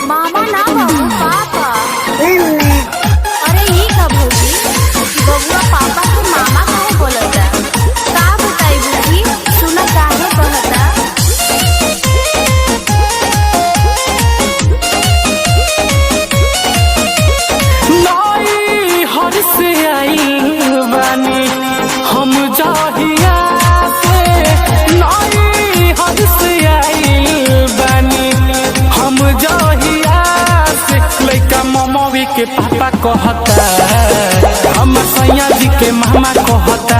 मामा ना बाबू पापा। अरे ई का भौजी बबुआ पापा के मामा काहे बोलता? का बताई बूढ़ी सुना काहे कहता? नई हर से आइल बानी हम जहिया से, नई हर से आइल बानी हम जहिया से। लइका ममवी के पापा कहता, हम सैया जी के मामा कहता।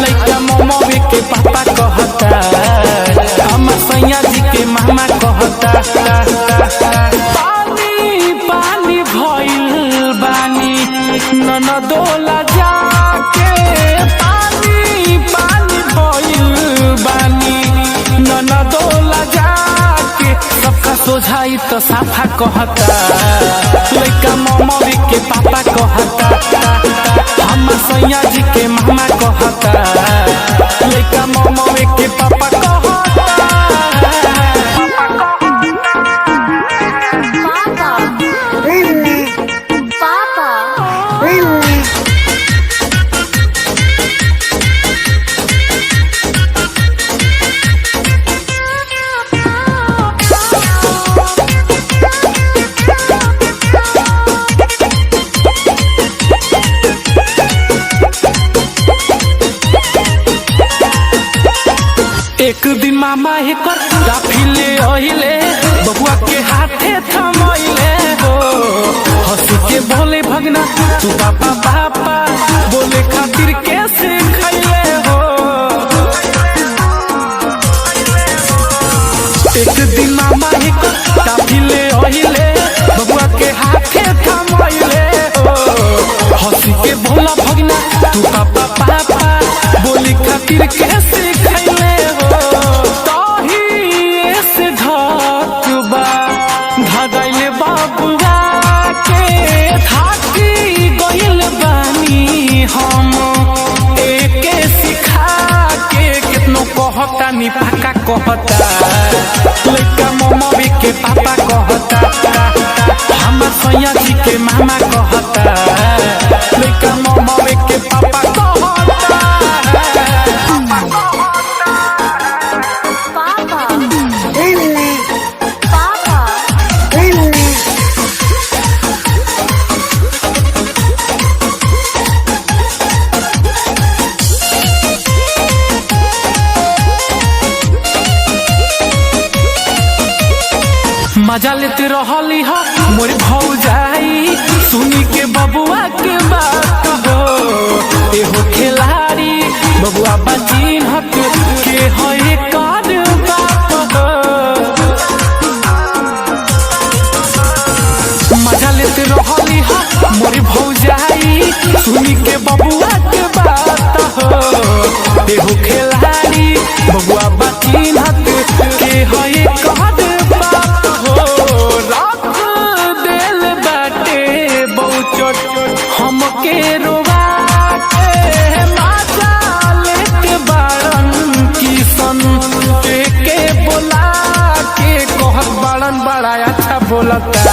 लइका ममवी के पापा कहता, हम सैया जी के मामा कहता। पानी पानी भइल बानी ननदोला जाके, पानी पानी भइल बानी ननदोला जाके। सबका सोझाई तो साफा कहता, लइका ममवी के पापा कहता। हम सैया जी के मामा कहता, लइका ममवी के पापा कहता। एक दिन मामा एकर काफिले ओहिले, बबुआ के हाथे थमैले हो। हंस के बोले भगना तू पापा पापा, बोले खातिर कैसे खैले हो। एक दिन मामा एकर काफिले ओहिले, बबुआ के हाथे थमैले हो। हंस के बोला भगना तू पापा पापा, बोले खातिर कैसे खैले हो। धगैले बबुआ के थाकी गइल बानी हम, एके सिखा के कितनो कहता नी पाका कहता। लइका ममवी के पापा कहता, हम सैया जी के मामा कहता। लइका ममवी के पापा कहता। मजा लेते रहली हो मोर भौजाई, सुनी के बबुआ के बात हो। एहो खिलाड़ी बबुआ बचिन हक के है कर बात हो। मजा लेते रहली हो मोर भौजाई, सुनी के बबुआ के बात हो। एहो खिलाड़ी बबुआ बचिन हक के है कर हमके रोवा के। माजा लेके बारन किसन के बोला के कहत बारन बड़ा अच्छा बोलता।